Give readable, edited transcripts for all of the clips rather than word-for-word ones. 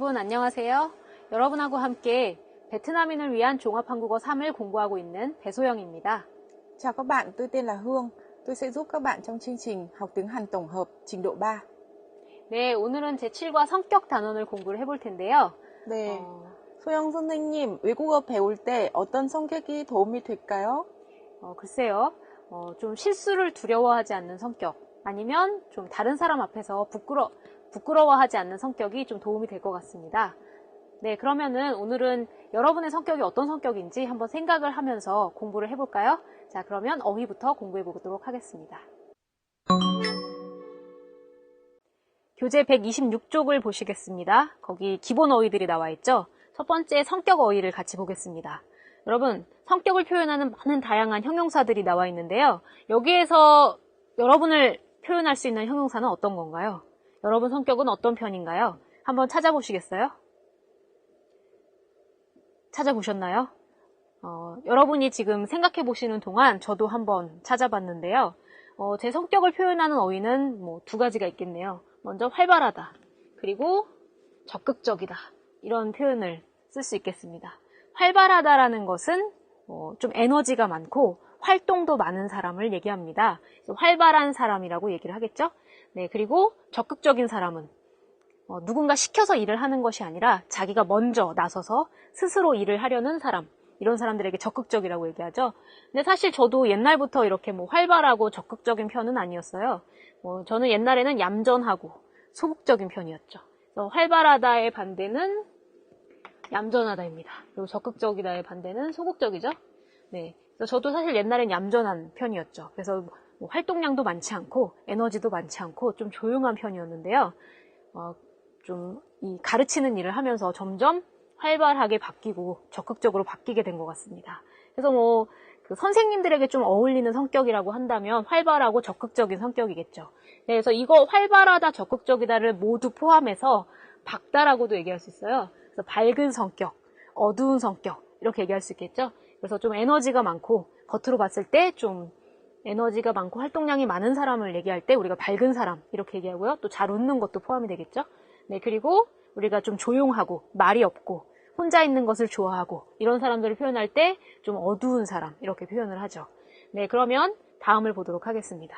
여러분 안녕하세요. 여러분하고 함께 베트남인을 위한 종합한국어 3을 공부하고 있는 배소영입니다. Chào các bạn, tôi tên là Hương. Tôi sẽ giúp các bạn trong chương trình học tiếng Hàn tổng hợp trình độ 3. 네, 오늘은 제7과 성격 단원을 공부를 해볼 텐데요. 네, 소영 선생님, 외국어 배울 때 어떤 성격이 도움이 될까요? 글쎄요. 좀 실수를 두려워하지 않는 성격, 아니면 좀 다른 사람 앞에서 부끄러워하지 않는 성격이 좀 도움이 될 것 같습니다. 네, 그러면은 오늘은 여러분의 성격이 어떤 성격인지 한번 생각을 하면서 공부를 해볼까요? 자, 그러면 어휘부터 공부해 보도록 하겠습니다. 교재 126쪽을 보시겠습니다. 거기 기본 어휘들이 나와 있죠? 첫 번째 성격 어휘를 같이 보겠습니다. 여러분, 성격을 표현하는 많은 다양한 형용사들이 나와 있는데요. 여기에서 여러분을 표현할 수 있는 형용사는 어떤 건가요? 여러분 성격은 어떤 편인가요? 한번 찾아보시겠어요? 찾아보셨나요? 여러분이 지금 생각해 보시는 동안 저도 한번 찾아봤는데요. 제 성격을 표현하는 어휘는 두 가지가 있겠네요. 먼저 활발하다, 그리고 적극적이다, 이런 표현을 쓸 수 있겠습니다. 활발하다라는 것은 좀 에너지가 많고 활동도 많은 사람을 얘기합니다. 그래서 활발한 사람이라고 얘기를 하겠죠? 네, 그리고 적극적인 사람은 누군가 시켜서 일을 하는 것이 아니라 자기가 먼저 나서서 스스로 일을 하려는 사람, 이런 사람들에게 적극적이라고 얘기하죠. 근데 사실 저도 옛날부터 이렇게 활발하고 적극적인 편은 아니었어요. 저는 옛날에는 얌전하고 소극적인 편이었죠. 그래서 활발하다의 반대는 얌전하다입니다. 그리고 적극적이다의 반대는 소극적이죠. 네, 그래서 저도 사실 옛날엔 얌전한 편이었죠. 그래서 활동량도 많지 않고 에너지도 많지 않고 좀 조용한 편이었는데요. 좀 이 가르치는 일을 하면서 점점 활발하게 바뀌고 적극적으로 바뀌게 된 것 같습니다. 그래서 그 선생님들에게 좀 어울리는 성격이라고 한다면 활발하고 적극적인 성격이겠죠. 네, 그래서 이거 활발하다, 적극적이다를 모두 포함해서 밝다라고도 얘기할 수 있어요. 그래서 밝은 성격, 어두운 성격, 이렇게 얘기할 수 있겠죠. 그래서 좀 에너지가 많고 겉으로 봤을 때 좀 에너지가 많고 활동량이 많은 사람을 얘기할 때 우리가 밝은 사람 이렇게 얘기하고요. 또 잘 웃는 것도 포함이 되겠죠. 네, 그리고 우리가 좀 조용하고 말이 없고 혼자 있는 것을 좋아하고 이런 사람들을 표현할 때 좀 어두운 사람 이렇게 표현을 하죠. 네, 그러면 다음을 보도록 하겠습니다.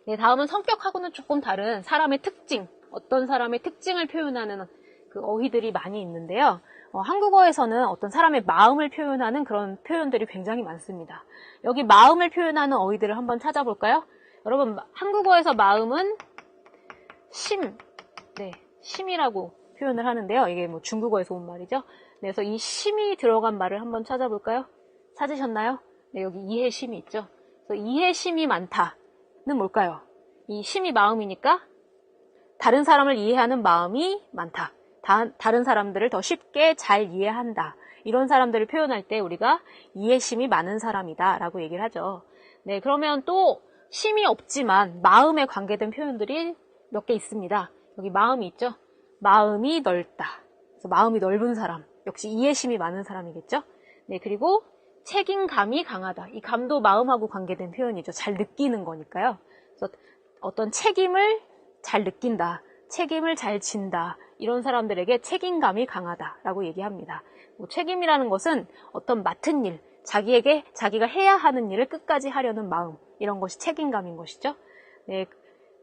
네, 다음은 성격하고는 조금 다른 사람의 특징, 어떤 사람의 특징을 표현하는 그 어휘들이 많이 있는데요. 한국어에서는 어떤 사람의 마음을 표현하는 그런 표현들이 굉장히 많습니다. 여기 마음을 표현하는 어휘들을 한번 찾아볼까요? 여러분, 한국어에서 마음은 심이라고 표현을 하는데요. 이게 중국어에서 온 말이죠. 네, 그래서 이 심이 들어간 말을 한번 찾아볼까요? 찾으셨나요? 네, 여기 이해심이 있죠. 그래서 이해심이 많다는 뭘까요? 이 심이 마음이니까 다른 사람을 이해하는 마음이 많다. 다른 사람들을 더 쉽게 잘 이해한다. 이런 사람들을 표현할 때 우리가 이해심이 많은 사람이다 라고 얘기를 하죠. 네, 그러면 또 심이 없지만 마음에 관계된 표현들이 몇 개 있습니다. 여기 마음이 있죠. 마음이 넓다. 그래서 마음이 넓은 사람. 역시 이해심이 많은 사람이겠죠. 네, 그리고 책임감이 강하다. 이 감도 마음하고 관계된 표현이죠. 잘 느끼는 거니까요. 그래서 어떤 책임을 잘 느낀다. 책임을 잘 진다. 이런 사람들에게 책임감이 강하다라고 얘기합니다. 책임이라는 것은 어떤 맡은 일, 자기가 해야 하는 일을 끝까지 하려는 마음, 이런 것이 책임감인 것이죠. 네,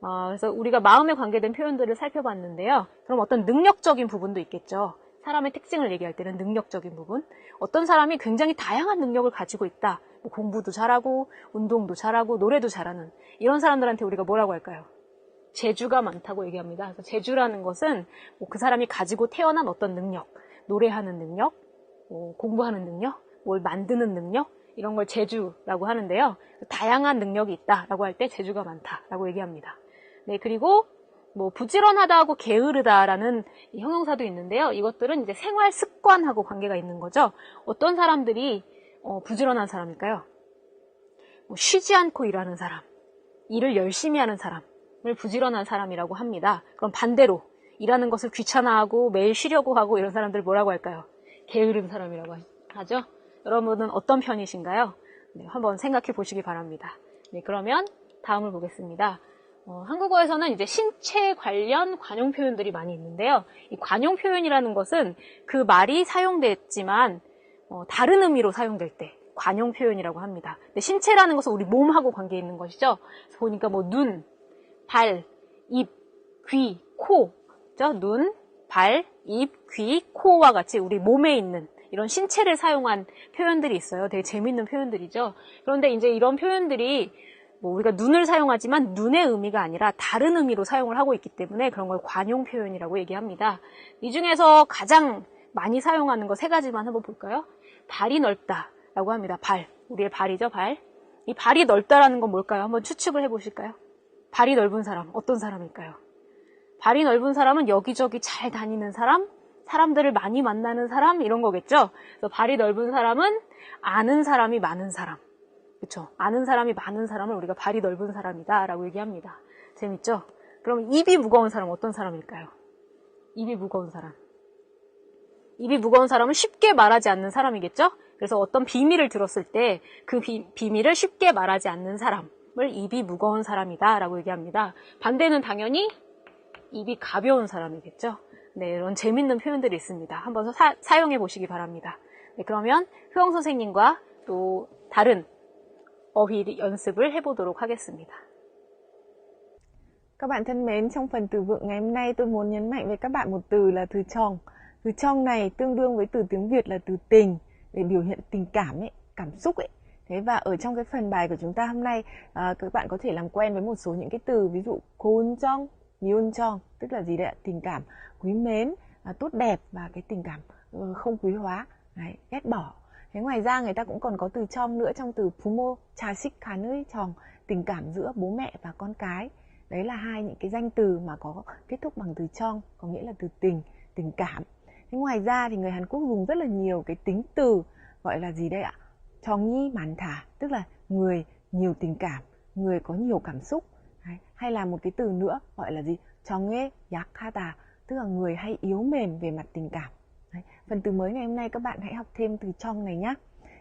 그래서 우리가 마음에 관계된 표현들을 살펴봤는데요. 그럼 어떤 능력적인 부분도 있겠죠. 사람의 특징을 얘기할 때는 능력적인 부분. 어떤 사람이 굉장히 다양한 능력을 가지고 있다. 공부도 잘하고, 운동도 잘하고, 노래도 잘하는 이런 사람들한테 우리가 뭐라고 할까요? 재주가 많다고 얘기합니다. 그래서 재주라는 것은 그 사람이 가지고 태어난 어떤 능력, 노래하는 능력, 공부하는 능력, 뭘 만드는 능력, 이런 걸 재주라고 하는데요. 다양한 능력이 있다라고 할 때 재주가 많다라고 얘기합니다. 네, 그리고 부지런하다하고 게으르다라는 형용사도 있는데요. 이것들은 이제 생활 습관하고 관계가 있는 거죠. 어떤 사람들이 부지런한 사람일까요? 쉬지 않고 일하는 사람, 일을 열심히 하는 사람, 을 부지런한 사람이라고 합니다. 그럼 반대로 일하는 것을 귀찮아하고 매일 쉬려고 하고 이런 사람들 뭐라고 할까요? 게으른 사람이라고 하죠. 여러분은 어떤 편이신가요? 네, 한번 생각해 보시기 바랍니다. 네, 그러면 다음을 보겠습니다. 한국어에서는 이제 신체 관련 관용 표현들이 많이 있는데요. 이 관용 표현이라는 것은 그 말이 사용됐지만 다른 의미로 사용될 때 관용 표현이라고 합니다. 근데 신체라는 것은 우리 몸하고 관계 있는 것이죠. 그래서 보니까 뭐 눈, 발, 입, 귀, 코, 그죠? 눈, 발, 입, 귀, 코와 같이 우리 몸에 있는 이런 신체를 사용한 표현들이 있어요. 되게 재밌는 표현들이죠. 그런데 이제 이런 표현들이 뭐 우리가 눈을 사용하지만 눈의 의미가 아니라 다른 의미로 사용을 하고 있기 때문에 그런 걸 관용 표현이라고 얘기합니다. 이 중에서 가장 많이 사용하는 거 세 가지만 한번 볼까요? 발이 넓다라고 합니다. 발. 우리의 발이죠, 발. 이 발이 넓다라는 건 뭘까요? 한번 추측을 해보실까요? 발이 넓은 사람, 어떤 사람일까요? 발이 넓은 사람은 여기저기 잘 다니는 사람, 사람들을 많이 만나는 사람, 이런 거겠죠? 그래서 발이 넓은 사람은 아는 사람이 많은 사람. 그쵸? 아는 사람이 많은 사람을 우리가 발이 넓은 사람이다 라고 얘기합니다. 재밌죠? 그럼 입이 무거운 사람 어떤 사람일까요? 입이 무거운 사람. 입이 무거운 사람은 쉽게 말하지 않는 사람이겠죠? 그래서 어떤 비밀을 들었을 때 그 비밀을 쉽게 말하지 않는 사람을 입이 무거운 사람이다 라고 얘기합니다. 반대는 당연히 입이 가벼운 사람이겠죠? 네, 이런 재밌는 표현들이 있습니다. 한번 사용해 보시기 바랍니다. 네, 그러면 효영 선생님과 또 다른 어휘 연습을 해보도록 하겠습니다. Các bạn thân mến, trong phần từ vựng ngày hôm nay tôi muốn nhấn mạnh với các bạn một từ là từ chong. Từ chong này tương đương với từ tiếng Việt là từ tình, để biểu hiện tình cảm ấy, cảm xúc ấy. Thế và ở trong cái phần bài của chúng ta hôm nay, các bạn có thể làm quen với một số những cái từ, ví dụ 고운 정, 미운 정, tức là gì đấy ạ? Tình cảm quý mến, tốt đẹp và cái tình cảm không quý hóa, đấy, ghét bỏ. Thế ngoài ra người ta cũng còn có từ trong nữa trong từ 부모, 자식, 간의 정, tình cảm giữa bố mẹ và con cái. Đấy là hai những cái danh từ mà có kết thúc bằng từ trong, có nghĩa là từ tình, tình cảm. Thế ngoài ra thì người Hàn Quốc dùng rất là nhiều cái tính từ gọi là gì đây ạ? 정이 많다, tức là người nhiều tình cảm, người có nhiều cảm xúc. Đấy. Hay là một cái từ nữa gọi là gì? 정에 약하다, tức là người hay yếu mềm về mặt tình cảm. Đấy. Phần từ mới ngày hôm nay các bạn hãy học thêm từ trong này nhé.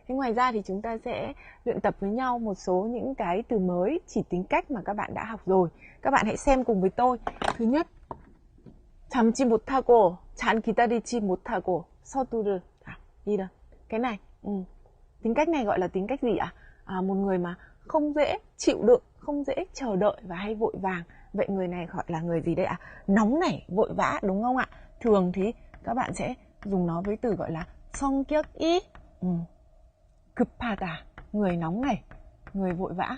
Thế ngoài ra thì chúng ta sẽ luyện tập với nhau một số những cái từ mới chỉ tính cách mà các bạn đã học rồi. Các bạn hãy xem cùng với tôi. Thứ nhất, 잠지 못하고, 잘 기다리지 못하고, 서두를. Đi đâu? Cái này, tính cách này gọi là tính cách gì ạ? Một người mà không dễ chịu đựng, không dễ chờ đợi và hay vội vàng. Vậy người này gọi là người gì đây ạ? Nóng nảy, vội vã, đúng không ạ? Thường thì các bạn sẽ dùng nó với từ gọi là 성격이 급하다, người nóng nảy, người vội vã.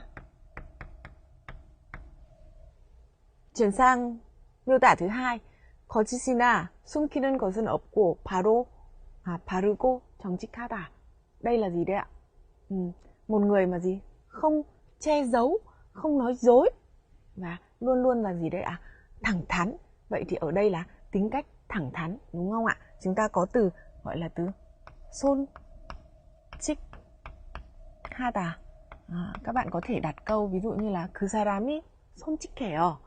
Chuyển sang miêu tả thứ hai, 거짓이나 숨기는 것은 없고 바르고 정직하다. Đây là gì đấy ạ? Một người mà gì? Không che giấu, không nói dối và luôn luôn là gì đấy ạ? Thẳng thắn. Vậy thì ở đây là tính cách thẳng thắn, đúng không ạ? Chúng ta có từ gọi là từ 솔직하다. các bạn có thể đặt câu ví dụ như là 그 사람이 솔직해요.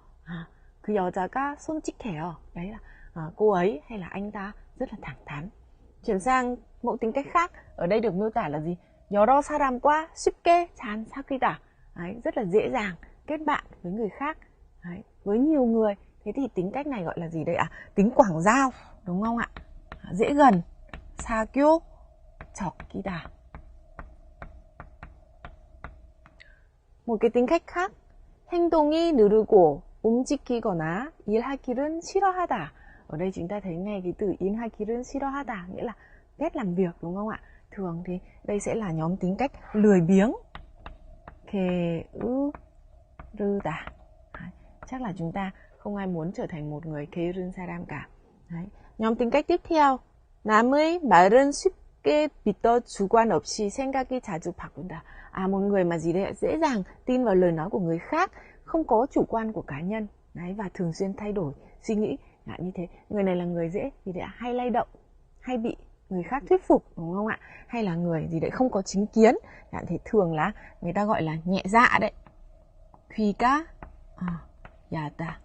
그 여자가 솔직해요. Đấy là cô ấy hay là anh ta rất là thẳng thắn. Chuyển sang mẫu tính cách khác, ở đây được miêu tả là gì? 여러 사람과 쉽게 잘 사귀다. Đấy, rất là dễ dàng kết bạn với người khác. Đấy, với nhiều người. Thế thì tính cách này gọi là gì đây ạ? Tính quảng giao, đúng không ạ? Dễ gần. 사교 적기다. một cái tính cách khác, 행동이 느리고 움직이거나 일하기는 싫어하다. Ở đây chúng ta thấy ngay cái từ 일하기는 싫어하다, nghĩa là ghét làm việc, đúng không ạ? Thường thì đây sẽ là nhóm tính cách lười biếng. 게으르다. Chắc là chúng ta không ai muốn trở thành một người 게으른 사람 cả. Đấy. Nhóm tính cách tiếp theo, 남의 말은 쉽게 믿어 주관 없이 생각이 자주 바꾼다. Một người mà gì đấy dễ dàng tin vào lời nói của người khác, không có chủ quan của cá nhân. Đấy, và thường xuyên thay đổi suy nghĩ. Như thế, người này là người dễ gì đấy hay lay động, hay bị người khác thuyết phục, đúng không ạ? Hay là người gì đấy không có chính kiến. Thì thường là người ta gọi là nhẹ dạ đấy. 귀가 야다.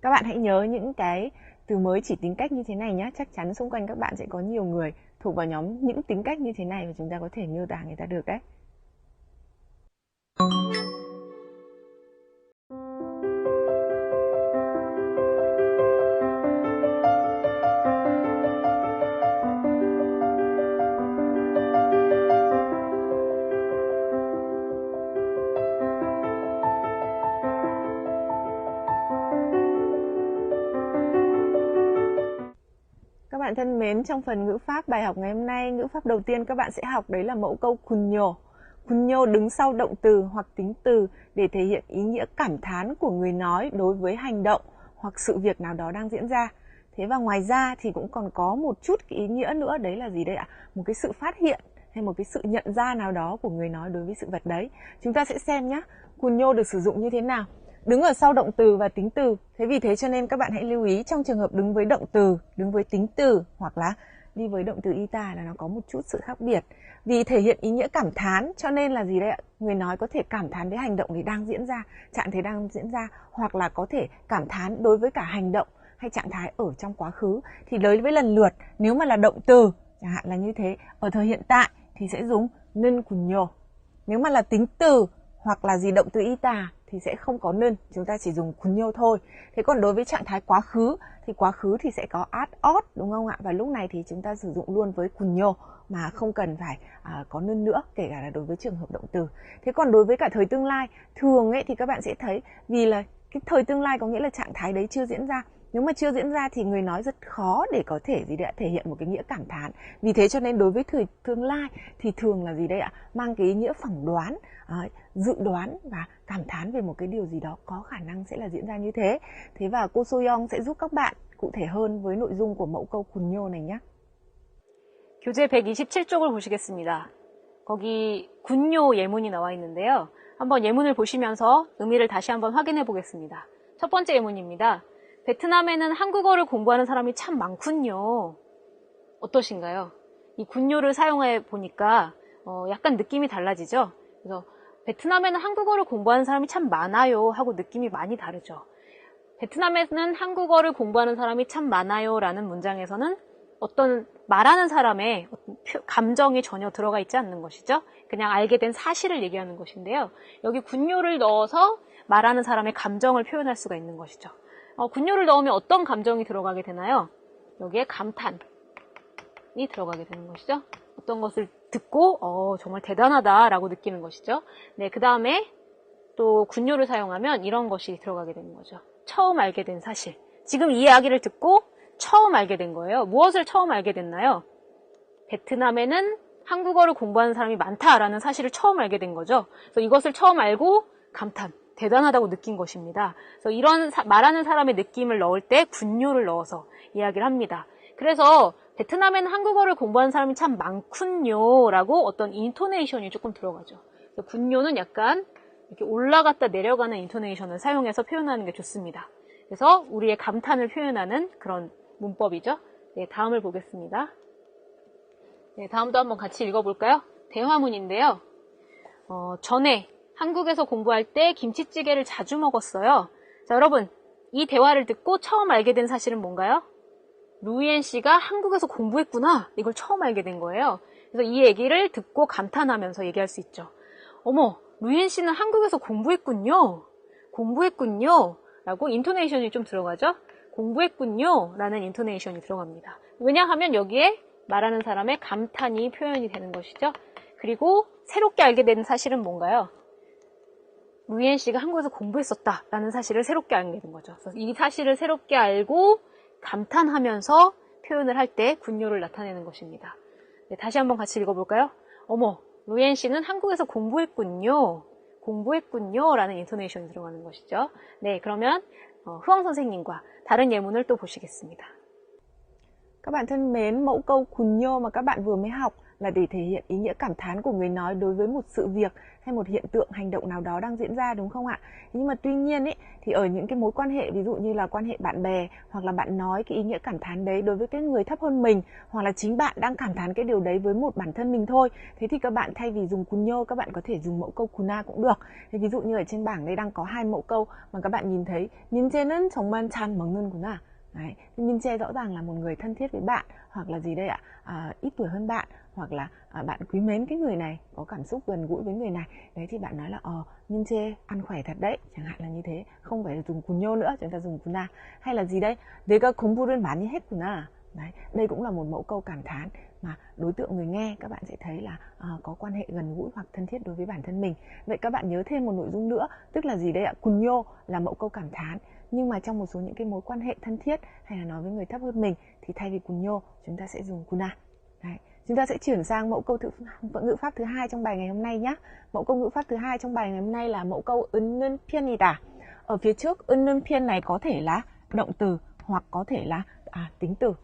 Các bạn hãy nhớ những cái từ mới chỉ tính cách như thế này nhé. Chắc chắn xung quanh các bạn sẽ có nhiều người thuộc vào nhóm những tính cách như thế này và chúng ta có thể miêu tả người ta được đấy. Các bạn thân mến, trong phần ngữ pháp bài học ngày hôm nay, ngữ pháp đầu tiên các bạn sẽ học đấy là mẫu câu kunyo. Kunyo đứng sau động từ hoặc tính từ để thể hiện ý nghĩa cảm thán của người nói đối với hành động hoặc sự việc nào đó đang diễn ra. Thế và ngoài ra thì cũng còn có một chút cái ý nghĩa nữa, đấy là gì đây ạ? Một cái sự phát hiện hay một cái sự nhận ra nào đó của người nói đối với sự vật đấy. Chúng ta sẽ xem nhé, kunyo được sử dụng như thế nào. Đứng ở sau động từ và tính từ. Thế vì thế cho nên các bạn hãy lưu ý trong trường hợp đứng với động từ, đứng với tính từ hoặc là đi với động từ ita là nó có một chút sự khác biệt. Vì thể hiện ý nghĩa cảm thán cho nên là gì đây ạ? Người nói có thể cảm thán với hành động thì đang diễn ra, trạng thái đang diễn ra, hoặc là có thể cảm thán đối với cả hành động hay trạng thái ở trong quá khứ. Thì đối với lần lượt, nếu mà là động từ, chẳng hạn là như thế, ở thời hiện tại thì sẽ dùng 는 군요. Nếu mà là tính từ hoặc là gì động từ ita thì sẽ không có 는, chúng ta chỉ dùng 군yo thôi. Thế còn đối với trạng thái quá khứ thì sẽ có at, đúng không ạ? Và lúc này thì chúng ta sử dụng luôn với kunyo mà không cần phải có 는 nữa, kể cả là đối với trường hợp động từ. Thế còn đối với cả thời tương lai, thường ấy thì các bạn sẽ thấy vì là cái thời tương lai có nghĩa là trạng thái đấy chưa diễn ra. Nếu mà chưa diễn ra thì người nói rất khó để có thể gì đấy thể hiện một cái nghĩa cảm thán. Vì thế cho nên đối với thời tương lai thì thường là gì đây ạ? Mang cái ý nghĩa phỏng đoán, dự đoán và cảm thán về một cái điều gì đó có khả năng sẽ là diễn ra như thế. Thế và cô Soyoung sẽ giúp các bạn cụ thể hơn với nội dung của mẫu câu 군요 này nhé. 교재 127쪽을 보시겠습니다. 거기 군요 예문이 나와 있는데요. 한번 예문을 보시면서 의미를 다시 한번 확인해 보겠습니다. 첫 번째 예문입니다. 베트남에는 한국어를 공부하는 사람이 참 많군요. 어떠신가요? 이 군요를 사용해 보니까 약간 느낌이 달라지죠? 그래서 베트남에는 한국어를 공부하는 사람이 참 많아요 하고 느낌이 많이 다르죠. 베트남에는 한국어를 공부하는 사람이 참 많아요 라는 문장에서는 어떤 말하는 사람의 감정이 전혀 들어가 있지 않는 것이죠. 그냥 알게 된 사실을 얘기하는 것인데요. 여기 군요를 넣어서 말하는 사람의 감정을 표현할 수가 있는 것이죠. 군요를 넣으면 어떤 감정이 들어가게 되나요? 여기에 감탄이 들어가게 되는 것이죠. 어떤 것을 듣고 정말 대단하다라고 느끼는 것이죠. 네, 그 다음에 또 군요를 사용하면 이런 것이 들어가게 되는 거죠. 처음 알게 된 사실. 지금 이 이야기를 듣고 처음 알게 된 거예요. 무엇을 처음 알게 됐나요? 베트남에는 한국어를 공부하는 사람이 많다라는 사실을 처음 알게 된 거죠. 그래서 이것을 처음 알고 감탄, 대단하다고 느낀 것입니다. 그래서 이런 말하는 사람의 느낌을 넣을 때 군요를 넣어서 이야기를 합니다. 그래서 베트남에는 한국어를 공부하는 사람이 참 많군요 라고 어떤 인토네이션이 조금 들어가죠. 군요는 약간 이렇게 올라갔다 내려가는 인토네이션을 사용해서 표현하는 게 좋습니다. 그래서 우리의 감탄을 표현하는 그런 문법이죠. 네, 다음을 보겠습니다. 네, 다음도 한번 같이 읽어볼까요? 대화문인데요. 전에 한국에서 공부할 때 김치찌개를 자주 먹었어요. 자, 여러분, 이 대화를 듣고 처음 알게 된 사실은 뭔가요? 루이엔 씨가 한국에서 공부했구나. 이걸 처음 알게 된 거예요. 그래서 이 얘기를 듣고 감탄하면서 얘기할 수 있죠. 어머, 루이엔 씨는 한국에서 공부했군요. 공부했군요. 라고 인토네이션이 좀 들어가죠. 공부했군요. 라는 인토네이션이 들어갑니다. 왜냐하면 여기에 말하는 사람의 감탄이 표현이 되는 것이죠. 그리고 새롭게 알게 된 사실은 뭔가요? 루이엔 씨가 한국에서 공부했었다라는 사실을 새롭게 알게 된 거죠. 그래서 이 사실을 새롭게 알고 감탄하면서 표현을 할 때 군요를 나타내는 것입니다. 네, 다시 한번 같이 읽어볼까요? 어머, 루이엔 씨는 한국에서 공부했군요. 공부했군요. 라는 인토네이션이 들어가는 것이죠. 네, 그러면 Hương 선생님과 다른 예문을 또 보시겠습니다. Các bạn thân mến, mẫu câu kunyo mà các bạn vừa mới học là để thể hiện ý nghĩa cảm thán của người nói đối với một sự việc hay một hiện tượng hành động nào đó đang diễn ra, đúng không ạ? Nhưng mà tuy nhiên ấy, thì ở những cái mối quan hệ ví dụ như là quan hệ bạn bè hoặc là bạn nói cái ý nghĩa cảm thán đấy đối với cái người thấp hơn mình hoặc là chính bạn đang cảm thán cái điều đấy với một bản thân mình thôi. Thế thì các bạn thay vì dùng kunyo các bạn có thể dùng mẫu câu kuna cũng được. Thế ví dụ như ở trên bảng đây đang có hai mẫu câu mà các bạn nhìn thấy. 민재는 정말 잘 먹는구나. Đấy, minche rõ ràng là một người thân thiết với bạn, hoặc là gì đây ạ? Ít tuổi hơn bạn, hoặc là bạn quý mến cái người này, có cảm xúc gần gũi với người này. Đấy thì bạn nói là minche ăn khỏe thật đấy, chẳng hạn là như thế. Không phải là dùng 군yo nữa, chúng ta dùng kuna. Hay là gì đây? 내가 공부를 많이 했구나. Đấy, đây cũng là một mẫu câu cảm thán mà đối tượng người nghe các bạn sẽ thấy là có quan hệ gần gũi hoặc thân thiết đối với bản thân mình. Vậy các bạn nhớ thêm một nội dung nữa, tức là gì đây ạ? Kunyo là mẫu câu cảm thán, nhưng mà trong một số những cái mối quan hệ thân thiết hay là nói với người thấp hơn mình thì thay vì kunyo chúng ta sẽ dùng kuna. Đấy. Chúng ta sẽ chuyển sang mẫu câu ngữ pháp thứ hai trong bài ngày hôm nay nhé. Mẫu câu ngữ pháp thứ hai trong bài ngày hôm nay là mẫu câu 은는 편이다. Ở phía trước 은는 편 này có thể là động từ hoặc có thể là tính từ.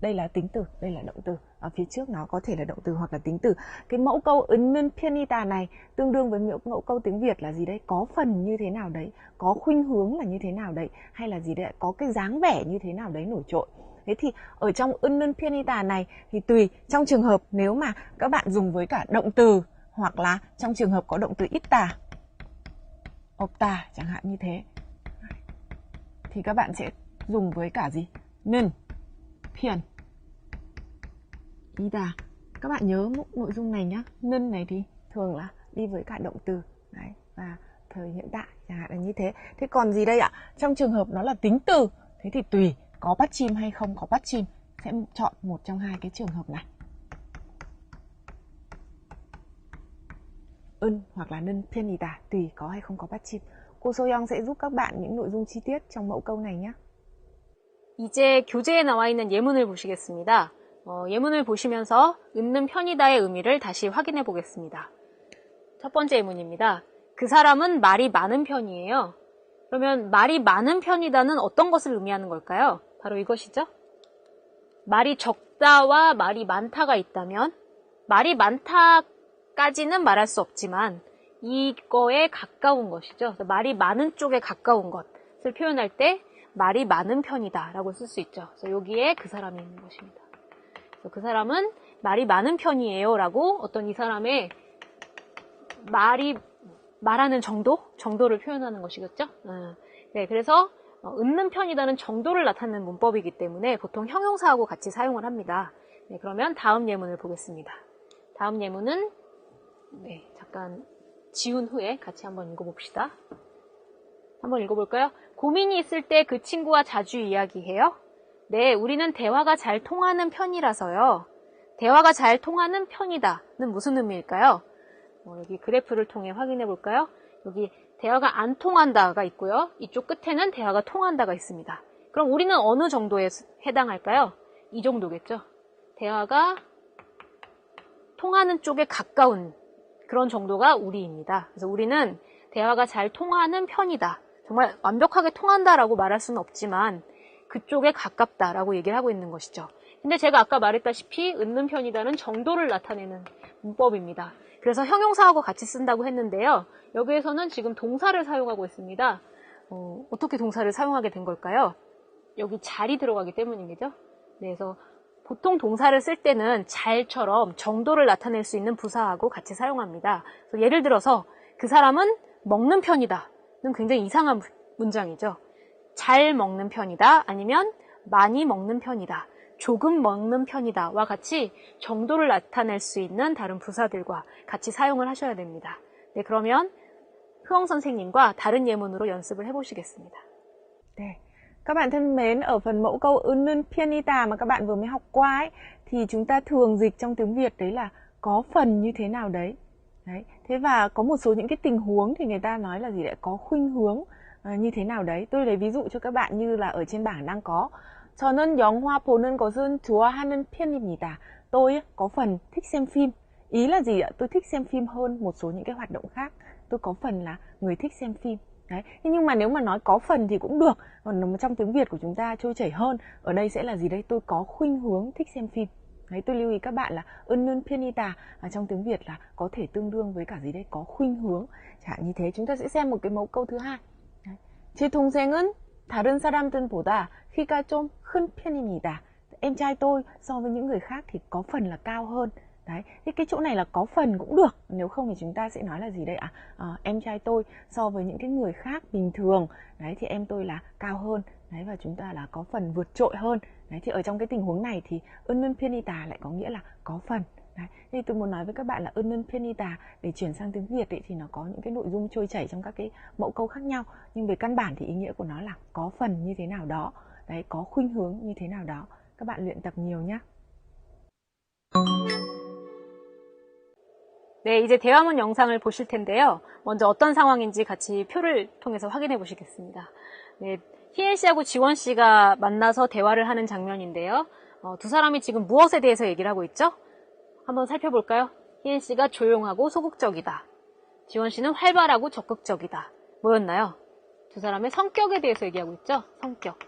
Đây là tính từ, đây là động từ. Ở phía trước nó có thể là động từ hoặc là tính từ. Cái mẫu câu 은는 편이다 này tương đương với mẫu câu tiếng Việt là gì đấy? Có phần như thế nào đấy, có khuynh hướng là như thế nào đấy, hay là gì đấy? Có cái dáng vẻ như thế nào đấy nổi trội. Thế thì ở trong 은는 편이다 này thì tùy trong trường hợp nếu mà các bạn dùng với cả động từ, hoặc là trong trường hợp có động từ 있다, 없다 chẳng hạn như thế, thì các bạn sẽ dùng với cả gì? 는 편 이다. Các bạn nhớ nội dung này nhá. 는 này thì thường là đi với cả động từ. Đấy, và thời hiện tại chẳng hạn là như thế. Thế còn gì đây ạ? Trong trường hợp nó là tính từ, thế thì tùy có bắt chim hay không có bắt chim, sẽ chọn một trong hai cái trường hợp này. Hoặc là 는 편이다, tùy có hay không có bắt chim. Cô Soyoung sẽ giúp các bạn những nội dung chi tiết trong mẫu câu này nhé. 이제 교재에 나와 있는 예문을 보시겠습니다. 예문을 보시면서 은는 편이다의 의미를 다시 확인해 보겠습니다. 첫 번째 예문입니다. 그 사람은 말이 많은 편이에요. 그러면 말이 많은 편이다는 어떤 것을 의미하는 걸까요? 바로 이것이죠. 말이 적다와 말이 많다가 있다면 말이 많다까지는 말할 수 없지만 이거에 가까운 것이죠. 말이 많은 쪽에 가까운 것을 표현할 때 말이 많은 편이다 라고 쓸 수 있죠. 그래서 여기에 그 사람이 있는 것입니다. 그래서 그 사람은 말이 많은 편이에요 라고 어떤 이 사람의 말하는 정도를 표현하는 것이겠죠. 네, 그래서 은는 편이다는 정도를 나타내는 문법이기 때문에 보통 형용사하고 같이 사용을 합니다. 네, 그러면 다음 예문을 보겠습니다. 다음 예문은 잠깐 지운 후에 같이 한번 읽어봅시다. 한번 읽어볼까요? 고민이 있을 때 그 친구와 자주 이야기해요? 네, 우리는 대화가 잘 통하는 편이라서요. 대화가 잘 통하는 편이다는 무슨 의미일까요? 여기 그래프를 통해 확인해 볼까요? 여기 대화가 안 통한다가 있고요. 이쪽 끝에는 대화가 통한다가 있습니다. 그럼 우리는 어느 정도에 해당할까요? 이 정도겠죠. 대화가 통하는 쪽에 가까운 그런 정도가 우리입니다. 그래서 우리는 대화가 잘 통하는 편이다. 정말 완벽하게 통한다라고 말할 수는 없지만 그쪽에 가깝다라고 얘기를 하고 있는 것이죠. 근데 제가 아까 말했다시피 은는 편이다는 정도를 나타내는 문법입니다. 그래서 형용사하고 같이 쓴다고 했는데요. 여기에서는 지금 동사를 사용하고 있습니다. 어떻게 동사를 사용하게 된 걸까요? 여기 잘이 들어가기 때문이겠죠. 그래서 보통 동사를 쓸 때는 잘처럼 정도를 나타낼 수 있는 부사하고 같이 사용합니다. 그래서 예를 들어서 그 사람은 먹는 편이다. 는 굉장히 이상한 문장이죠. 잘 먹는 편이다 아니면 많이 먹는 편이다. 조금 먹는 편이다 와 같이 정도를 나타낼 수 있는 다른 부사들과 같이 사용을 하셔야 됩니다. 네, 그러면 흐엉 선생님과 다른 예문으로 연습을 해보시겠습니다. 네. Các bạn thân mến, ở phần mẫu câu 은는 편이다 mà các bạn vừa mới học qua ấy, thì chúng ta thường dịch trong tiếng Việt đấy là có phần như thế nào đấy. Đấy. Thế và có một số những cái tình huống thì người ta nói là gì đấy, có khuynh hướng như thế nào đấy. Tôi lấy ví dụ cho các bạn như là ở trên bảng đang có 저는 영화 보는 것은 좋아하는 편입니다. Tôi có phần thích xem phim. Ý là gì ạ? Tôi thích xem phim hơn một số những cái hoạt động khác. Tôi có phần là người thích xem phim. Đấy. Nhưng mà nếu mà nói có phần thì cũng được. Còn trong tiếng Việt của chúng ta trôi chảy hơn. Ở đây sẽ là gì đây? Tôi có khuynh hướng thích xem phim. Đấy, tôi lưu ý các bạn là 은는 편이다 trong tiếng Việt là có thể tương đương với cả gì đây? Có khuynh hướng. Chẳng hạn như thế. Chúng ta sẽ xem một cái mẫu câu thứ hai. 제 동생은 다른 사람들보다 키가 좀 큰 편입니다. Em trai tôi so với những người khác thì có phần là cao hơn. Đấy, thế cái chỗ này là có phần cũng được. Nếu không thì chúng ta sẽ nói là gì đây ạ? Em trai tôi so với những cái người khác bình thường, đấy thì em tôi là cao hơn. Đấy, và chúng ta là có phần vượt trội hơn. Đấy, thì ở trong cái tình huống này thì 은는 편이다 lại có nghĩa là có phần. Đấy, thì tôi muốn nói với các bạn là 은는 편이다 để chuyển sang tiếng Việt ấy, thì nó có những cái nội dung trôi chảy trong các cái mẫu câu khác nhau, nhưng về căn bản thì ý nghĩa của nó là có phần như thế nào đó. Đấy, có khuynh hướng như thế nào đó. Các bạn luyện tập nhiều nhé. 네, 이제 대화문 영상을 보실 텐데요. 먼저 어떤 상황인지 같이 표를 통해서 확인해 보시겠습니다. 네, 희애 씨하고 지원 씨가 만나서 대화를 하는 장면인데요. 두 사람이 지금 무엇에 대해서 얘기를 하고 있죠? 한번 살펴볼까요? 희애 씨가 조용하고 소극적이다. 지원 씨는 활발하고 적극적이다. 뭐였나요? 두 사람의 성격에 대해서 얘기하고 있죠? 성격.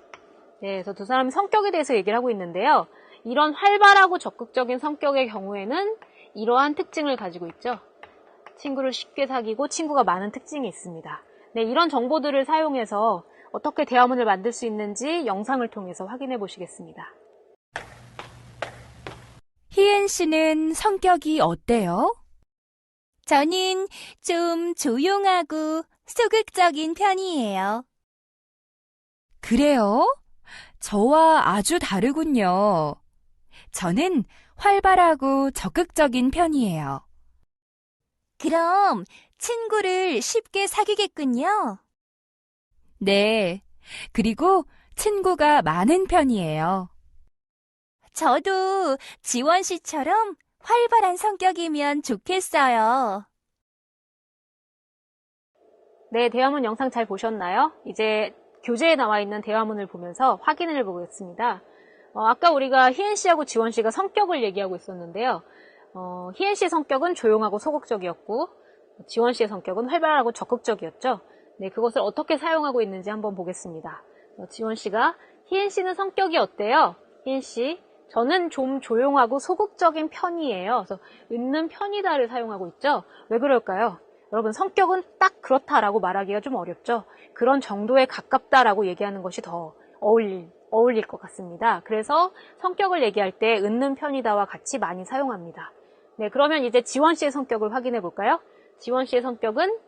네, 그래서 두 사람의 성격에 대해서 얘기를 하고 있는데요. 이런 활발하고 적극적인 성격의 경우에는 이러한 특징을 가지고 있죠. 친구를 쉽게 사귀고 친구가 많은 특징이 있습니다. 네, 이런 정보들을 사용해서 어떻게 대화문을 만들 수 있는지 영상을 통해서 확인해 보시겠습니다. 희엔 씨는 성격이 어때요? 저는 좀 조용하고 소극적인 편이에요. 그래요? 저와 아주 다르군요. 저는 활발하고 적극적인 편이에요. 그럼 친구를 쉽게 사귀겠군요. 네, 그리고 친구가 많은 편이에요. 저도 지원 씨처럼 활발한 성격이면 좋겠어요. 네, 대화문 영상 잘 보셨나요? 이제 교재에 나와 있는 대화문을 보면서 확인을 해보겠습니다. 아까 우리가 희엔 씨하고 지원 씨가 성격을 얘기하고 있었는데요. 희엔 씨의 성격은 조용하고 소극적이었고 지원 씨의 성격은 활발하고 적극적이었죠. 네, 그것을 어떻게 사용하고 있는지 한번 보겠습니다. 지원 씨가 희엔 씨는 성격이 어때요? 희엔 씨, 저는 좀 조용하고 소극적인 편이에요. 그래서 있는 편이다를 사용하고 있죠. 왜 그럴까요? 여러분, 성격은 딱 그렇다라고 말하기가 좀 어렵죠. 그런 정도에 가깝다라고 얘기하는 것이 더 어울릴 것 같습니다. 그래서 성격을 얘기할 때 있는 편이다와 같이 많이 사용합니다. 네, 그러면 이제 지원 씨의 성격을 확인해 볼까요? 지원 씨의 성격은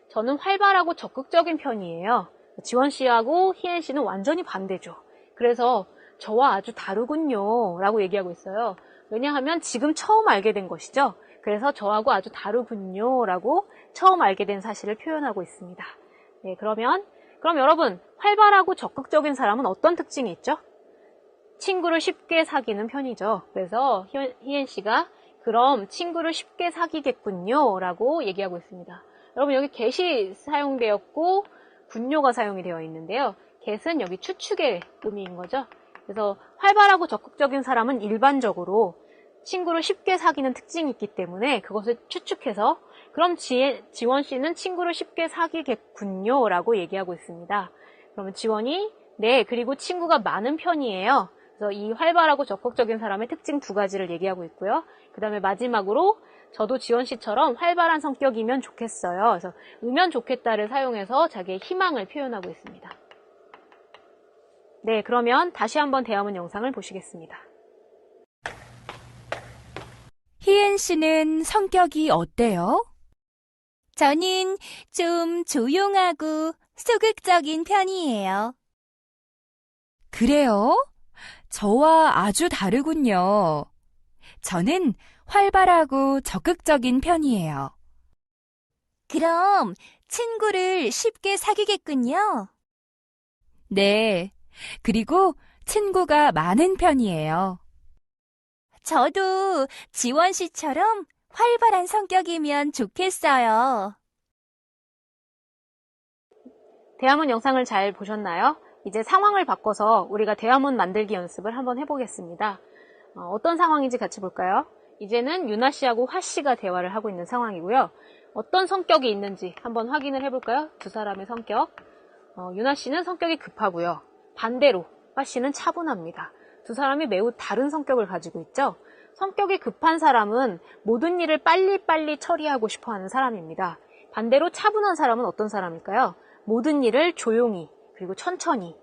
저는 활발하고 적극적인 편이에요. 지원 씨하고 희엔 씨는 완전히 반대죠. 그래서 저와 아주 다르군요 라고 얘기하고 있어요. 왜냐하면 지금 처음 알게 된 것이죠. 그래서 저하고 아주 다르군요 라고 처음 알게 된 사실을 표현하고 있습니다. 네, 그럼 여러분, 활발하고 적극적인 사람은 어떤 특징이 있죠? 친구를 쉽게 사귀는 편이죠. 그래서 희엔 씨가 그럼 친구를 쉽게 사귀겠군요 라고 얘기하고 있습니다. 여러분, 여기 get이 사용되었고 군요가 사용이 되어 있는데요. get은 여기 추측의 의미인 거죠. 그래서 활발하고 적극적인 사람은 일반적으로 친구를 쉽게 사귀는 특징이 있기 때문에 그것을 추측해서 그럼 지원 씨는 친구를 쉽게 사귀겠군요 라고 얘기하고 있습니다. 그러면 지원이 네, 그리고 친구가 많은 편이에요. 그래서 이 활발하고 적극적인 사람의 특징 두 가지를 얘기하고 있고요. 그 다음에 마지막으로 저도 지원 씨처럼 활발한 성격이면 좋겠어요. 그래서 으면 좋겠다를 사용해서 자기의 희망을 표현하고 있습니다. 네, 그러면 다시 한번 대화문 영상을 보시겠습니다. 희엔 씨는 성격이 어때요? 저는 좀 조용하고 소극적인 편이에요. 그래요? 저와 아주 다르군요. 저는 활발하고 적극적인 편이에요. 그럼 친구를 쉽게 사귀겠군요. 네, 그리고 친구가 많은 편이에요. 저도 지원 씨처럼 활발한 성격이면 좋겠어요. 대화문 영상을 잘 보셨나요? 이제 상황을 바꿔서 우리가 대화문 만들기 연습을 한번 해보겠습니다. 어떤 상황인지 같이 볼까요? 이제는 유나 씨하고 화 씨가 대화를 하고 있는 상황이고요. 어떤 성격이 있는지 한번 확인을 해볼까요? 두 사람의 성격. 유나 씨는 성격이 급하고요. 반대로 화 씨는 차분합니다. 두 사람이 매우 다른 성격을 가지고 있죠. 성격이 급한 사람은 모든 일을 빨리빨리 처리하고 싶어하는 사람입니다. 반대로 차분한 사람은 어떤 사람일까요? 모든 일을 조용히 그리고 천천히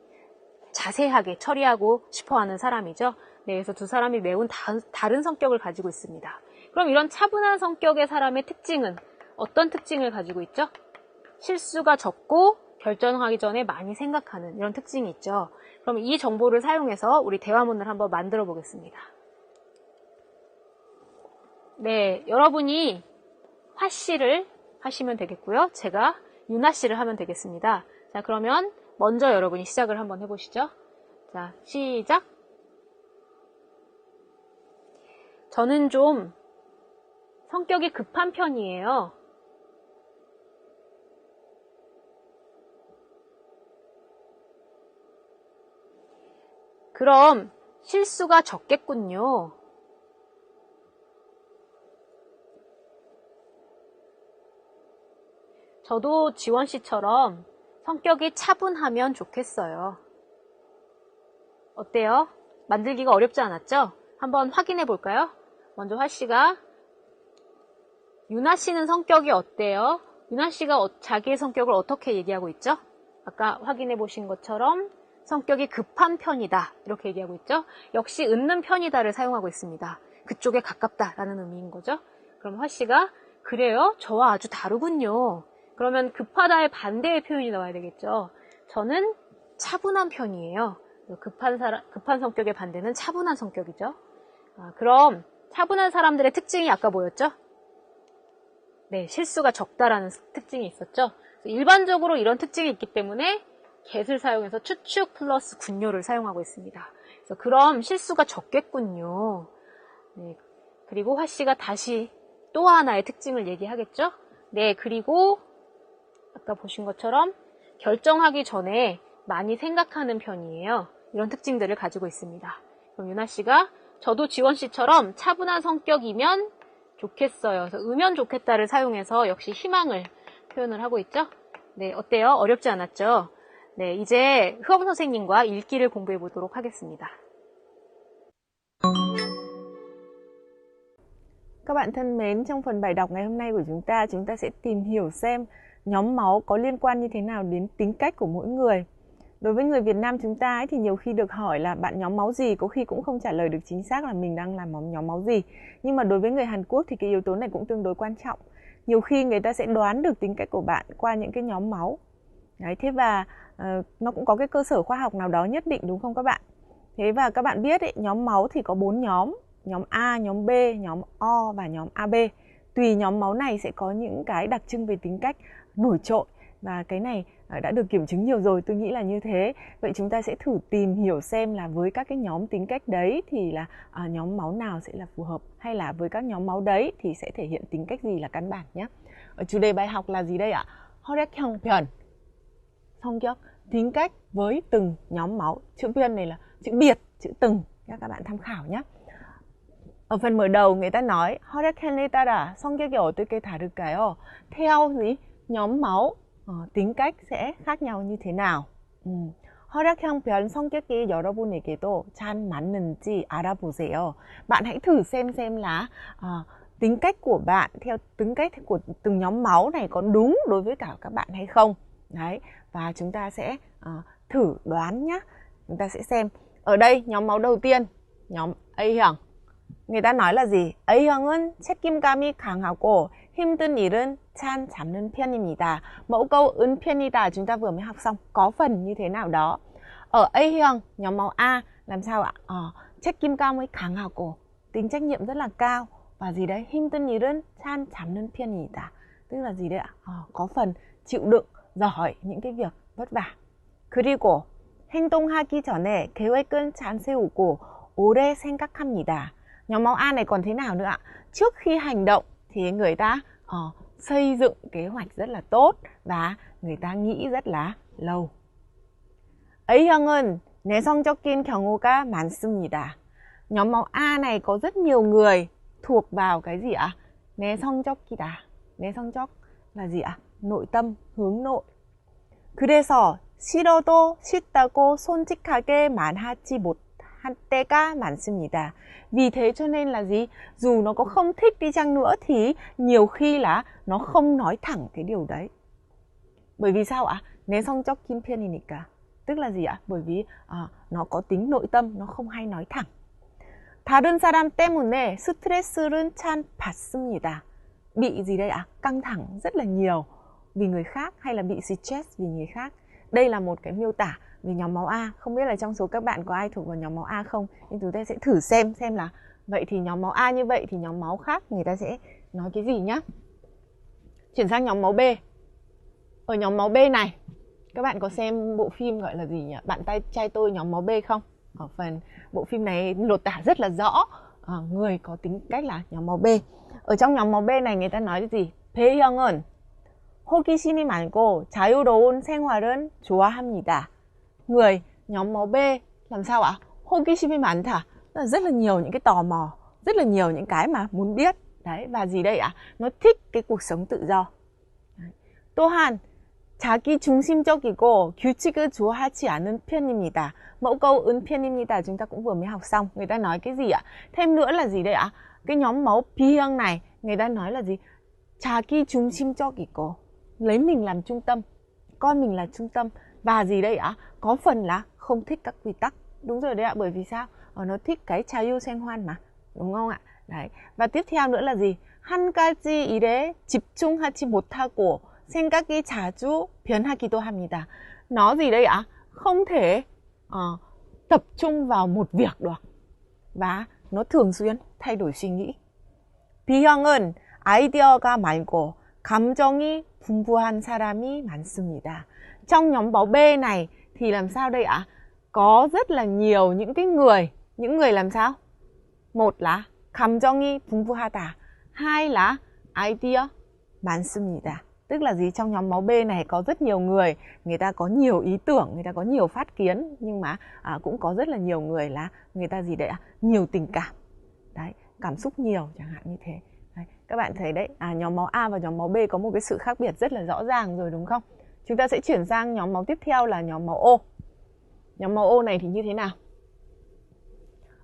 자세하게 처리하고 싶어하는 사람이죠. 네, 그래서 두 사람이 매우 다른 성격을 가지고 있습니다. 그럼 이런 차분한 성격의 사람의 특징은 어떤 특징을 가지고 있죠? 실수가 적고 결정하기 전에 많이 생각하는 이런 특징이 있죠. 그럼 이 정보를 사용해서 우리 대화문을 한번 만들어 보겠습니다. 네, 여러분이 화씨를 하시면 되겠고요. 제가 유나씨를 하면 되겠습니다. 자, 그러면 먼저 여러분이 시작을 한번 해보시죠. 자, 시작. 저는 좀 성격이 급한 편이에요. 그럼 실수가 적겠군요. 저도 지원 씨처럼 성격이 차분하면 좋겠어요. 어때요? 만들기가 어렵지 않았죠? 한번 확인해 볼까요? 먼저 화 씨가 유나 씨는 성격이 어때요? 유나 씨가 자기의 성격을 어떻게 얘기하고 있죠? 아까 확인해 보신 것처럼 성격이 급한 편이다 이렇게 얘기하고 있죠? 역시 은는 편이다를 사용하고 있습니다. 그쪽에 가깝다라는 의미인 거죠. 그럼 화 씨가 그래요? 저와 아주 다르군요. 그러면 급하다의 반대의 표현이 나와야 되겠죠. 저는 차분한 편이에요. 급한 성격의 반대는 차분한 성격이죠. 그럼 차분한 사람들의 특징이 아까 뭐였죠? 네, 실수가 적다라는 특징이 있었죠. 일반적으로 이런 특징이 있기 때문에 get을 사용해서 추측 플러스 군요를 사용하고 있습니다. 그래서 그럼 실수가 적겠군요. 네, 그리고 화 씨가 다시 또 하나의 특징을 얘기하겠죠. 네, 그리고 아까 보신 것처럼 결정하기 전에 많이 생각하는 편이에요. 이런 특징들을 가지고 있습니다. 그럼 유나 씨가 저도 지원 씨처럼 차분한 성격이면 좋겠어요. 그래서 으면 좋겠다를 사용해서 역시 희망을 표현을 하고 있죠. 네, 어때요? 어렵지 않았죠? 네, 이제 흐엄 선생님과 읽기를 공부해 보도록 하겠습니다. Các bạn thân mến, trong phần bài đọc ngày hôm nay của chúng ta sẽ tìm hiểu xem nhóm máu có liên quan như thế nào đến tính cách của mỗi người. Đối với người Việt Nam chúng ta ấy, thì nhiều khi được hỏi là bạn nhóm máu gì, có khi cũng không trả lời được chính xác là mình đang làm nhóm máu gì. Nhưng mà đối với người Hàn Quốc thì cái yếu tố này cũng tương đối quan trọng. Nhiều khi người ta sẽ đoán được tính cách của bạn qua những cái nhóm máu. Đấy, thế và nó cũng có cái cơ sở khoa học nào đó nhất định, đúng không các bạn? Thế và các bạn biết ấy, nhóm máu thì có 4 nhóm. Nhóm A, nhóm B, nhóm O và nhóm AB. Tùy nhóm máu này sẽ có những cái đặc trưng về tính cách nổi trội. Và cái này đã được kiểm chứng nhiều rồi, tôi nghĩ là như thế. Vậy chúng ta sẽ thử tìm hiểu xem là với các cái nhóm tính cách đấy thì là nhóm máu nào sẽ là phù hợp, hay là với các nhóm máu đấy thì sẽ thể hiện tính cách gì là căn bản nhé. Ở chủ đề bài học là gì đây ạ? 혈액형별, 성격, tính cách với từng nhóm máu. Chữ biên này là chữ biệt, chữ từng, các bạn tham khảo nhé. Ở phần mở đầu người ta nói 혈액형에 따라 성격이 어떻게 다를까요? Theo gì? Nhóm máu, tính cách sẽ khác nhau như thế nào? 혈액형별 성격이 여러분에게도 잘 맞는지 알아보세요. Bạn hãy thử xem là tính cách của bạn theo tính cách của từng nhóm máu này có đúng đối với cả các bạn hay không. Đấy, và chúng ta sẽ thử đoán nhé. Chúng ta sẽ xem. Ở đây nhóm máu đầu tiên, nhóm A형. người ta nói là gì? A형은 책임감이 강하고 힘든 일은 잘 잡는 편입니다. Mẫu câu 은 편이다 chúng ta vừa mới học xong, có phần như thế nào đó. Ở A형, nhóm máu A, làm sao ạ? 책임감이 강하고, tính trách nhiệm rất là cao. Và gì đấy? 힘든 일은 잘 잡는 편이다. Tức là gì đấy ạ? Có phần chịu đựng, giỏi những cái việc vất vả. 그리고 행동하기 전에 계획은 잘 세우고 오래 생각합니다. Nhóm máu A này còn thế nào nữa ạ? Trước khi hành động thì người ta xây dựng kế hoạch rất là tốt và người ta nghĩ rất là lâu. A형은 내성적인 경우가 많습니다. Nhóm máu A này có rất nhiều người thuộc vào cái gì ạ? 내성적이다. 내성적 là gì ạ? Nội tâm, hướng nội. 그래서 싫어도 싫다고 솔직하게 말하지 못할 때가 많습니다. Vì thế cho nên là gì? Dù nó có không thích đi chăng nữa thì nhiều khi là nó không nói thẳng cái điều đấy. Bởi vì sao ạ? 내성적인 편이니까. Tức là gì ạ? Bởi vì nó có tính nội tâm, nó không hay nói thẳng. 다른 사람 때문에 스트레스를 참 받습니다. Bị gì đây ạ? Căng thẳng rất là nhiều vì người khác hay là bị stress vì người khác. Đây là một cái miêu tả về nhóm máu A. Không biết là trong số các bạn có ai thuộc vào nhóm máu A không? Nhưng chúng ta sẽ thử xem là vậy thì nhóm máu A như vậy thì nhóm máu khác người ta sẽ nói cái gì nhá. Chuyển sang nhóm máu B. Ở nhóm máu B này, các bạn có xem bộ phim gọi là gì nhỉ? Bạn trai tôi nhóm máu B không? Ở phần bộ phim này lột tả rất là rõ người có tính cách là nhóm máu B. Ở trong nhóm máu B này người ta nói cái gì? B형은 호기심이 많고 자유로운 생활은 좋아합니다. Người nhóm máu B làm sao ạ? 호기심이 많다. Rất là nhiều những cái tò mò, rất là nhiều những cái mà muốn biết. Đấy, và gì đây ạ? Nó thích cái cuộc sống tự do. 또한 자기 중심적이고 규칙을 좋아하지 않은 편입니다. Mẫu câu 은 편입니다 chúng ta cũng vừa mới học xong. Người ta nói cái gì ạ? Thêm nữa là gì đây ạ? Cái nhóm máu B형 này, người ta nói là gì? 자기 중심적이고, lấy mình làm trung tâm, coi mình là trung tâm. Và gì đây ạ? Có phần là không thích các quy tắc. Đúng rồi đấy ạ, bởi vì sao? Nó thích cái 자유생활 mà, đúng không ạ? Đấy. Và tiếp theo nữa là gì? 한 가지 일에 집중하지 못하고 생각이 자주 변하기도 합니다. Nó gì đây ạ? Không thể tập trung vào một việc được. Và nó thường xuyên thay đổi suy nghĩ. B형은 아이디어가 많고 감정이 풍부한 사람이 많습니다. Trong nhóm máu B này thì làm sao đây ạ? Có rất là nhiều những cái người. Những người làm sao? Một là 감정이 풍부하다. Hai là idea 많습니다. Tức là gì? Trong nhóm máu B này có rất nhiều người. Người ta có nhiều ý tưởng, người ta có nhiều phát kiến. Nhưng mà cũng có rất là nhiều người là người ta gì đấy ạ? Nhiều tình cảm. Đấy, cảm xúc nhiều chẳng hạn như thế. Đấy, các bạn thấy đấy, nhóm máu A và nhóm máu B có một cái sự khác biệt rất là rõ ràng rồi đúng không? Chúng ta sẽ chuyển sang nhóm máu tiếp theo là nhóm máu O. Nhóm máu O này thì như thế nào?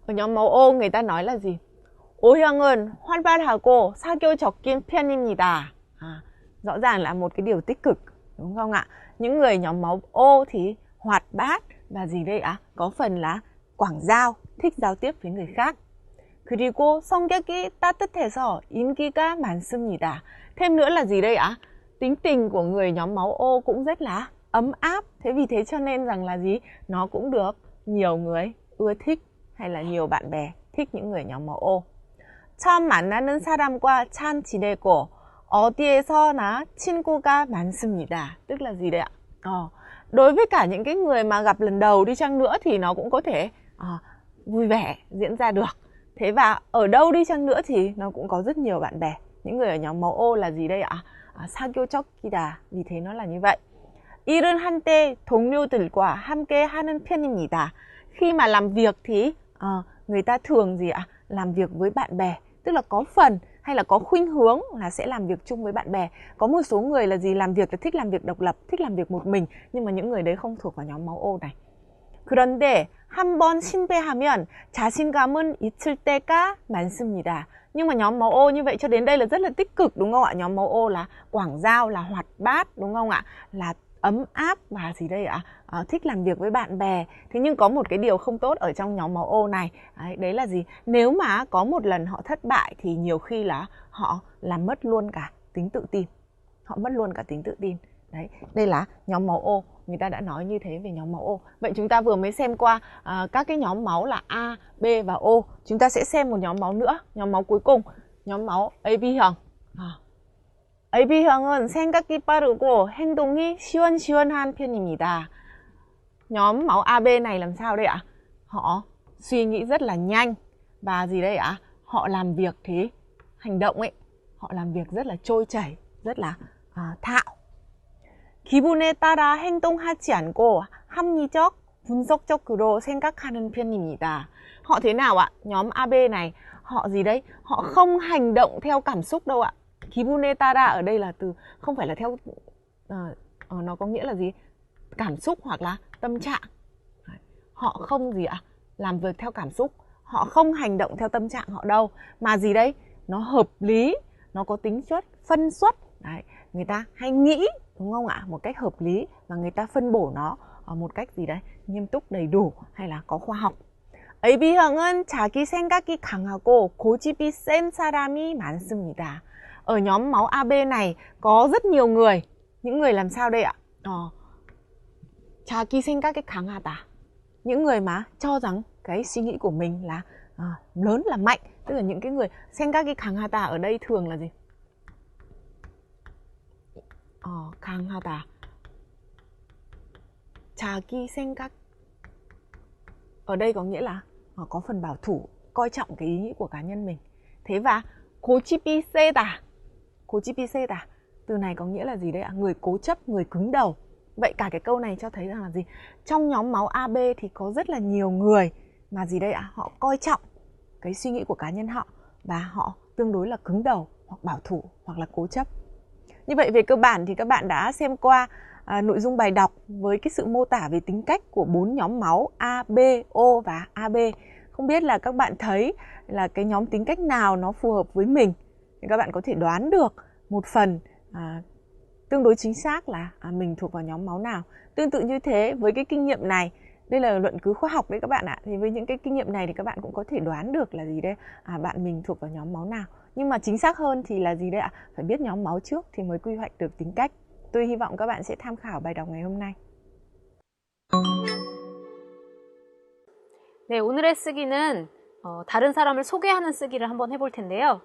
Ở nhóm máu O người ta nói là gì? O형은 활발하고 사교적인 편입니다. Rõ ràng là một cái điều tích cực, đúng không ạ? Những người nhóm máu O thì hoạt bát và gì đây ạ? Có phần là quảng giao, thích giao tiếp với người khác. 그리고 성격이 따뜻해서 인기가 많습니다. Thêm nữa là gì đây ạ? Tính tình của người nhóm máu O cũng rất là ấm áp. Thế vì thế cho nên rằng là gì? Nó cũng được nhiều người ưa thích hay là nhiều bạn bè thích những người nhóm máu O. 처음 만나는 사람과 잘 지내고 어디에서나 친구가 많습니다. Tức là gì đấy ạ? Đối với cả những cái người mà gặp lần đầu đi chăng nữa thì nó cũng có thể vui vẻ diễn ra được. Thế và ở đâu đi chăng nữa thì nó cũng có rất nhiều bạn bè. Những người ở nhóm máu O là gì đây ạ? 사교적이다. Vì thế nó là như vậy. 일은 할 때 동료들과 함께 하는 편입니다. Khi mà làm việc thì người ta thường gì ạ? Làm việc với bạn bè. Tức là có phần hay là có khuynh hướng là sẽ làm việc chung với bạn bè. Có một số người là gì? Làm việc là thích làm việc độc lập, thích làm việc một mình. Nhưng mà những người đấy không thuộc vào nhóm máu O này. 그런데 한번 실패하면 자신감은 잊을 때가 많습니다. Nhưng mà nhóm máu O như vậy cho đến đây là rất là tích cực đúng không ạ? Nhóm máu O là quảng giao, là hoạt bát đúng không ạ? Là ấm áp và gì đây ạ? Thích làm việc với bạn bè. Thế nhưng có một cái điều không tốt ở trong nhóm máu O này. Đấy là gì? Nếu mà có một lần họ thất bại thì nhiều khi là họ làm mất luôn cả tính tự tin. Họ mất luôn cả tính tự tin. Đấy, đây là nhóm máu O. Người ta đã nói như thế về nhóm máu O. Vậy chúng ta vừa mới xem qua các cái nhóm máu là A, B và O. Chúng ta sẽ xem một nhóm máu nữa. Nhóm máu cuối cùng, nhóm máu AB형. AB형은 생각이 빠르고 행동이 시원시원한 편입니다. Nhóm máu AB này làm sao đây ạ? Họ suy nghĩ rất là nhanh. Và gì đây ạ? Họ làm việc thì hành động ấy. Họ làm việc rất là trôi chảy, rất là thạo. 기분에 따라 행동하지 않고 합리적, 분석적으로 생각하는 편입니다. Họ thế nào ạ? Nhóm AB này, họ gì đấy? Họ không hành động theo cảm xúc đâu ạ. 기분에 따라 ở đây là từ không phải là theo nó có nghĩa là gì? Cảm xúc hoặc là tâm trạng. Họ không gì ạ? Làm việc theo cảm xúc. Họ không hành động theo tâm trạng họ đâu. Mà gì đấy? Nó hợp lý, nó có tính chất phân suất. Đấy, người ta hay nghĩ đúng không ạ? Một cách hợp lý và người ta phân bổ nó một cách gì đấy? Nghiêm túc, đầy đủ hay là có khoa học. AB형은 자기 생각이 강하고 고집이 센 사람이 많습니다. Ở nhóm máu AB này có rất nhiều người. Những người làm sao đây ạ? 자기 생각이 강하다. Những người mà cho rằng cái suy nghĩ của mình là lớn, là mạnh. Tức là những cái người 생각이 강하다 ở đây thường là gì? 강하다. 자기 생각 ở đây có nghĩa là có phần bảo thủ, coi trọng cái ý nghĩ của cá nhân mình. Thế và 고집이 세다. 고집이 세다. Từ này có nghĩa là gì đấy ạ? Người cố chấp, người cứng đầu. Vậy cả cái câu này cho thấy rằng là gì? Trong nhóm máu AB thì có rất là nhiều người mà gì đây ạ? Họ coi trọng cái suy nghĩ của cá nhân họ và họ tương đối là cứng đầu hoặc bảo thủ hoặc là cố chấp. Như vậy về cơ bản thì các bạn đã xem qua nội dung bài đọc với cái sự mô tả về tính cách của 4 nhóm máu A, B, O và AB. Không biết là các bạn thấy là cái nhóm tính cách nào nó phù hợp với mình. Thì các bạn có thể đoán được một phần tương đối chính xác là mình thuộc vào nhóm máu nào. Tương tự như thế với cái kinh nghiệm này, đây là luận cứ khoa học đấy các bạn ạ. Thì với những cái kinh nghiệm này thì các bạn cũng có thể đoán được là gì đây? Bạn mình thuộc vào nhóm máu nào. Nhưng mà chính xác hơn thì là gì đây ạ? Phải biết nhóm máu trước thì mới quy hoạch được tính cách. Tôi hy vọng các bạn sẽ tham khảo bài đọc ngày hôm nay. 네, 오늘의 쓰기는 다른 사람을 소개하는 쓰기를 한번 해볼 텐데요.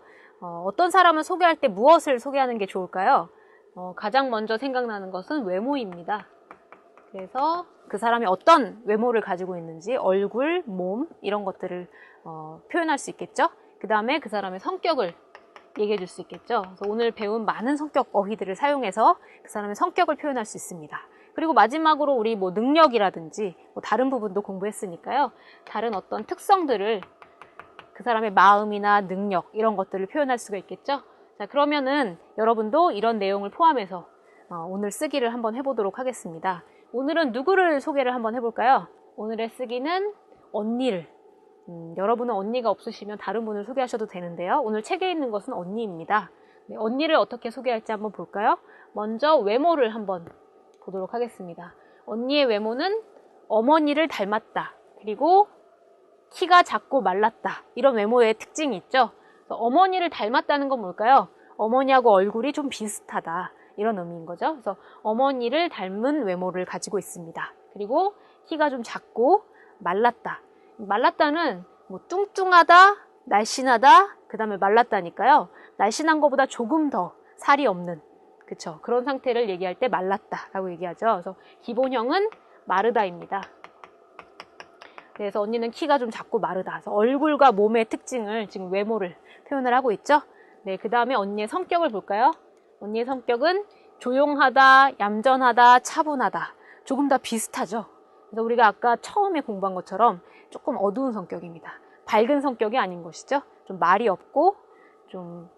어떤 사람을 소개할 때 무엇을 소개하는 게 좋을까요? 가장 먼저 생각나는 것은 외모입니다. 그래서 그 사람이 어떤 외모를 가지고 있는지 얼굴, 몸 이런 것들을 표현할 수 있겠죠. 그 다음에 그 사람의 성격을 얘기해 줄 수 있겠죠. 그래서 오늘 배운 많은 성격 어휘들을 사용해서 그 사람의 성격을 표현할 수 있습니다. 그리고 마지막으로 우리 뭐 능력이라든지 뭐 다른 부분도 공부했으니까요. 다른 어떤 특성들을 그 사람의 마음이나 능력 이런 것들을 표현할 수가 있겠죠. 자, 그러면은 여러분도 이런 내용을 포함해서 오늘 쓰기를 한번 해보도록 하겠습니다. 오늘은 누구를 소개를 한번 해볼까요? 오늘의 쓰기는 언니를. 여러분은 언니가 없으시면 다른 분을 소개하셔도 되는데요. 오늘 책에 있는 것은 언니입니다. 네, 언니를 어떻게 소개할지 한번 볼까요? 먼저 외모를 한번 보도록 하겠습니다. 언니의 외모는 어머니를 닮았다. 그리고 키가 작고 말랐다. 이런 외모의 특징이 있죠. 어머니를 닮았다는 건 뭘까요? 어머니하고 얼굴이 좀 비슷하다. 이런 의미인 거죠. 그래서 어머니를 닮은 외모를 가지고 있습니다. 그리고 키가 좀 작고 말랐다. 말랐다는 뭐 뚱뚱하다, 날씬하다, 그 다음에 말랐다니까요. 날씬한 것보다 조금 더 살이 없는, 그쵸? 그런 상태를 얘기할 때 말랐다라고 얘기하죠. 그래서 기본형은 마르다입니다. 그래서 언니는 키가 좀 작고 마르다. 그래서 얼굴과 몸의 특징을 지금 외모를 표현을 하고 있죠. 네, 그 다음에 언니의 성격을 볼까요? 언니의 성격은 조용하다, 얌전하다, 차분하다. 조금 다 비슷하죠. 그래서 우리가 아까 처음에 공부한 것처럼 조금 어두운 성격입니다. 밝은 성격이 아닌 것이죠. 좀 말이 없고 좀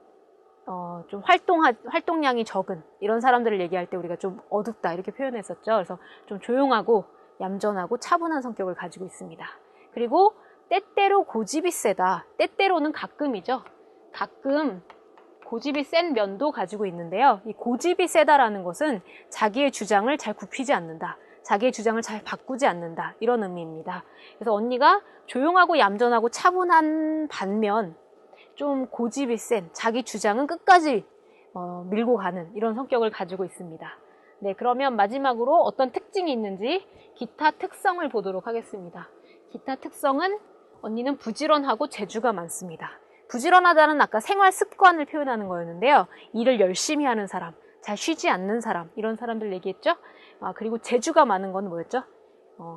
활동량이 적은 이런 사람들을 얘기할 때 우리가 좀 어둡다 이렇게 표현했었죠. 그래서 좀 조용하고 얌전하고 차분한 성격을 가지고 있습니다. 그리고 때때로 고집이 세다. 때때로는 가끔이죠. 가끔 고집이 센 면도 가지고 있는데요. 이 고집이 세다라는 것은 자기의 주장을 잘 굽히지 않는다. 자기의 주장을 잘 바꾸지 않는다. 이런 의미입니다. 그래서 언니가 조용하고 얌전하고 차분한 반면 좀 고집이 센 자기 주장은 끝까지 밀고 가는 이런 성격을 가지고 있습니다. 네, 그러면 마지막으로 어떤 특징이 있는지 기타 특성을 보도록 하겠습니다. 기타 특성은 언니는 부지런하고 재주가 많습니다. 부지런하다는 아까 생활 습관을 표현하는 거였는데요. 일을 열심히 하는 사람, 잘 쉬지 않는 사람, 이런 사람들 얘기했죠. 그리고 재주가 많은 건 뭐였죠?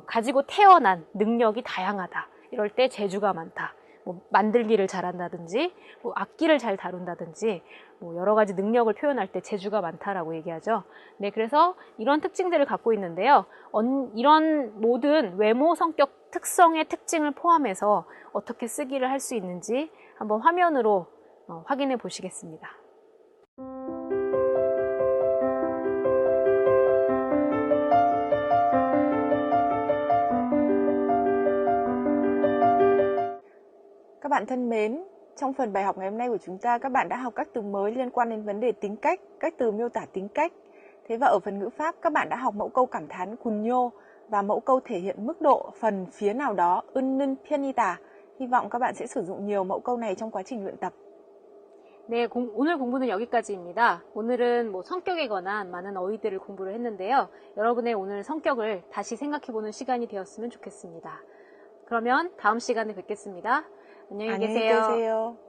가지고 태어난 능력이 다양하다. 이럴 때 재주가 많다. 뭐 만들기를 잘한다든지, 뭐 악기를 잘 다룬다든지, 뭐 여러 가지 능력을 표현할 때 재주가 많다라고 얘기하죠. 네, 그래서 이런 특징들을 갖고 있는데요. 이런 모든 외모, 성격, 특성의 특징을 포함해서 어떻게 쓰기를 할 수 있는지 한번 화면으로 확인해 보시겠습니다. Các bạn thân mến, trong phần bài học ngày hôm nay của chúng ta, các bạn đã học các từ mới liên quan đến vấn đề tính cách, các từ miêu tả tính cách. Thế và ở phần ngữ pháp, các bạn đã học mẫu câu cảm thán 군요 và mẫu câu thể hiện mức độ phần phía nào đó 은는 편이다. Hy vọng các bạn sẽ sử dụng nhiều mẫu câu này trong quá trình luyện tập. 네, 오늘 공부는 여기까지입니다. 오늘은 성격에 관한 많은 어휘들을 공부를 했는데요. 여러분의 오늘 성격을 다시 생각해보는 시간이 되었으면 좋겠습니다. 그러면 다음 시간에 뵙겠습니다. 안녕히 계세요. 계세요.